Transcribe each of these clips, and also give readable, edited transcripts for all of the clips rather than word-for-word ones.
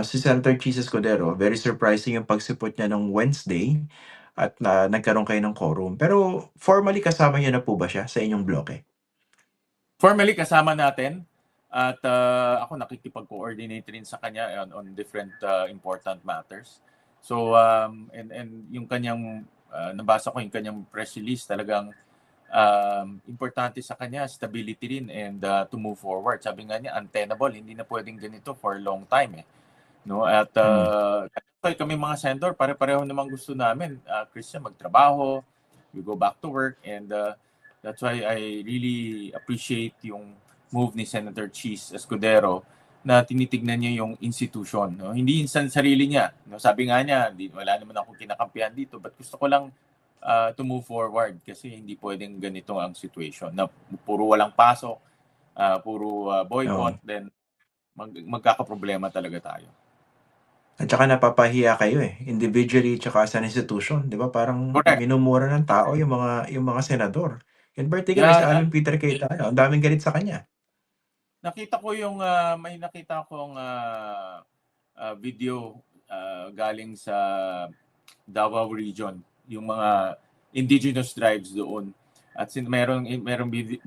si Senator Chis Escudero, very surprising yung pagsipot niya nung Wednesday at nagkaroon kayo ng quorum. Pero formally kasama niyo na po ba siya sa inyong bloke? Formally kasama natin at ako nakikipag-coordinate rin sa kanya on different important matters. So and yung kanyang nabasa ko yung kanyang press release, talagang importante sa kanya stability rin and to move forward. Sabi nga niya untenable, hindi na pwedeng ganito for a long time eh. No, at kami mga senador, pare-pareho namang gusto namin, Christian, magtrabaho, we go back to work, and that's why I really appreciate yung move ni Senator Chis Escudero na tinitignan niya yung institution. No? Hindi yung sarili niya. No? Sabi nga niya, wala naman akong kinakampihan dito, but gusto ko lang to move forward kasi hindi pwedeng ganito ang situation na puro walang pasok, puro boycott, then magkakaproblema talaga tayo. At saka napapahiya kayo eh, individually tsaka as an institution, 'di ba? Parang Correct. minumura ng tao yung mga senador. In particular si Alan Peter Cayetano, ang daming galit sa kanya. Nakita ko yung may nakita akong video galing sa Davao region, yung mga indigenous tribes doon. At merong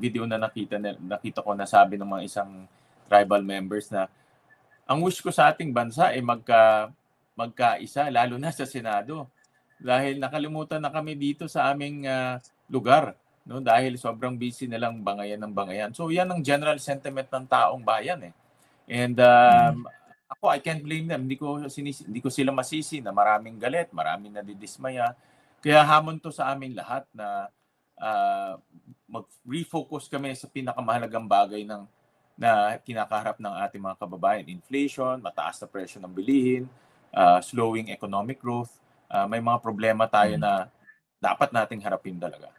video na nakita ko na sabi ng mga isang tribal members na ang wish ko sa ating bansa ay magkaisa, lalo na sa Senado. Dahil nakalimutan na kami dito sa aming lugar, no? Dahil sobrang busy na lang bangayan ng bangayan. So yan ang general sentiment ng taong bayan eh. And ako, I can't blame them. Hindi ko sila masisi na maraming galit, maraming nadidismaya. Kaya hamon to sa aming lahat na mag-refocus kami sa pinakamahalagang bagay na kinakaharap ng ating mga kababayan. Inflation, mataas na presyo ng bilihin, slowing economic growth. May mga problema tayo na dapat nating harapin talaga.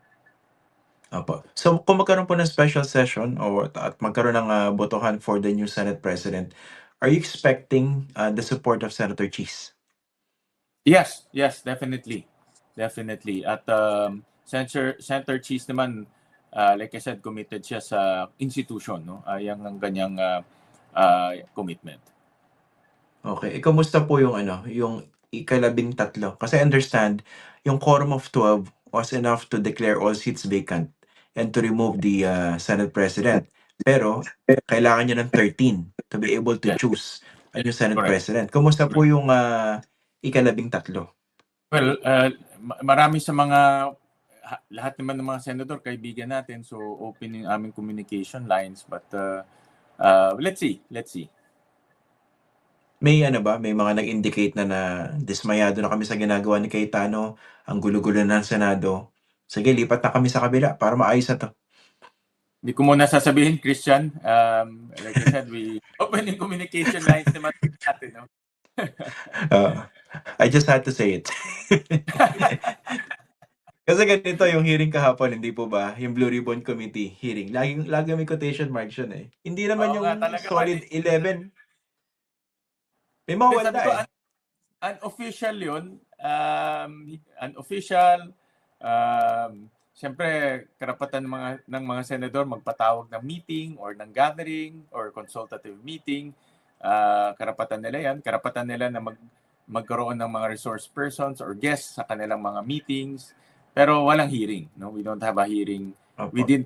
Opo. So kung magkaroon po ng special session at magkaroon ng botohan for the new Senate President, are you expecting the support of Senator Chis? Yes, definitely. Definitely. At Senator Chis naman, like I said, committed siya sa institution, no? Yang ang kanyang commitment. Okay. Kamusta po yung yung ika-13? Kasi I understand yung quorum of 12 was enough to declare all seats vacant and to remove the Senate President. Pero kailangan niya ng 13 to be able to choose a new Senate President. Kamusta po yung ika-13? Well, marami sa lahat naman ng mga senador, kaibigan natin, so open yung aming communication lines, but let's see. May may mga nag-indicate na dismayado na kami sa ginagawa ni Cayetano, ang gulo-gulo ng Senado. Sige, lipat na kami sa kabila para maayos na to. Hindi ko muna sasabihin, Christian. Like I said, we open yung communication lines naman natin, no? I just had to say it. Kasi ganito yung hearing kahapon, hindi po ba? Yung Blue Ribbon Committee hearing. Lagi may quotation marks yun eh. Hindi naman yung solid 11. May mga wala eh. Unofficial yun. Unofficial. Siyempre, karapatan ng mga senador magpatawag ng meeting or ng gathering or consultative meeting. Karapatan nila yan. Karapatan nila na magkaroon ng mga resource persons or guests sa kanilang mga meetings. Pero walang hearing. No? We don't have a hearing. We did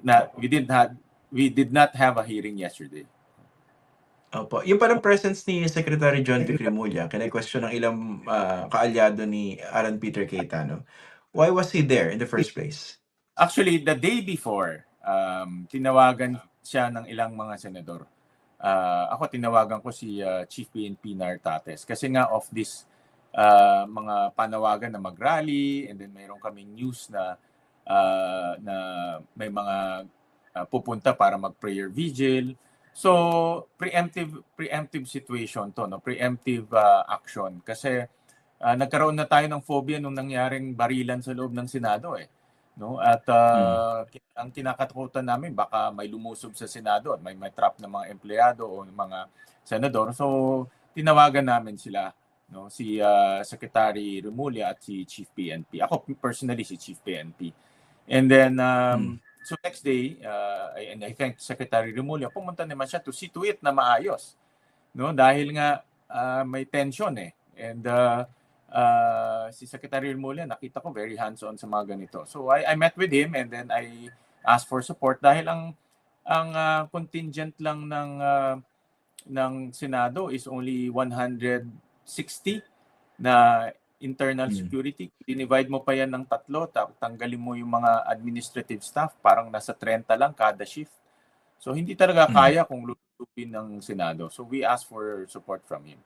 not have a hearing yesterday. Opo. Yung parang presence ni Secretary John Vic Remulla, kina-question ng ilang kaalyado ni Alan Peter Cayetano. Why was he there in the first place? Actually, the day before, tinawagan siya ng ilang mga senador. Ako tinawagan ko si Chief PNP Nartates kasi nga of this mga panawagan na mag-rally, and then mayroon kaming news na may mga pupunta para mag-prayer vigil. So preemptive situation to, no? Preemptive action kasi nagkaroon na tayo ng phobia nung nangyaring barilan sa loob ng Senado eh. No? At ang kinakatakutan namin baka may lumusob sa Senado at may trap na mga empleyado o mga senador. So tinawagan namin sila, no, si Secretary Remulla at si Chief PNP. Ako personally si Chief PNP. And then so next day, and I think Secretary Remulla pumunta naman siya to see to it na maayos. No, dahil nga may tension eh. And si Secretary Remulla, nakita ko very hands-on sa mga ganito. So I met with him and then I asked for support dahil ang contingent lang ng Senado is only 160 na internal security. Dinivide mo pa yan ng 3, tanggalin mo yung mga administrative staff, parang nasa 30 lang kada shift. So hindi talaga kaya kung lulupin ng Senado. So we asked for support from him.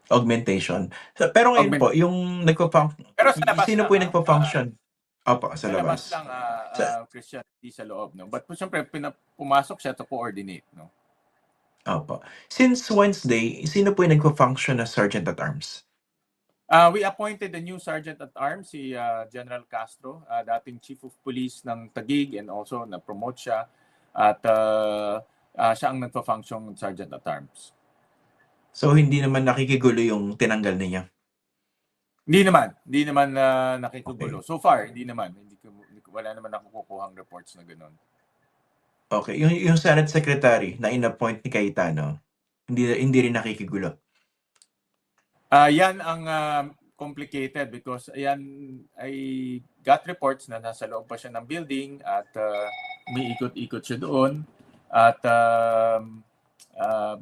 Augmentation. Pero ngayon po, yung Pero sa labas sino lang, po yung nagpa-function? Opo, sa sa labas labas. lang, Christian, hindi sa loob. No? But siyempre, pumasok siya to coordinate. No? Opo. Since Wednesday, sino po yung nagpa-function na Sergeant at Arms? We appointed a new Sergeant at Arms, si General Castro, dating Chief of Police ng Taguig, and also na-promote siya. At siya ang nagpa-function Sergeant at Arms. So, hindi naman nakikigulo yung tinanggal niya? Hindi naman nakikugulo. So far, hindi naman. Wala naman nakukuhang reports na gano'n. Okay. Yung Senate Secretary na in-appoint ni Cayetano, hindi rin nakikigulo? Yan ang complicated because I got reports na nasa loob pa siya ng building at umiikot-ikot siya doon. At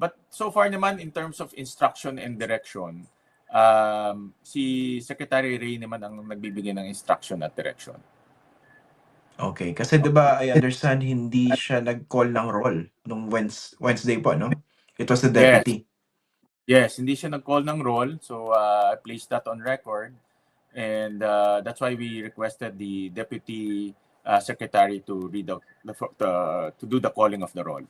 but so far naman in terms of instruction and direction, si Secretary Ray naman ang nagbibigay ng instruction at direction. Okay, kasi 'di ba I understand hindi siya nag-call ng roll nung Wednesday po, no? It was the deputy. Yes, hindi siya nag-call ng roll, so I placed that on record, and that's why we requested the deputy secretary to read out to do the calling of the roll.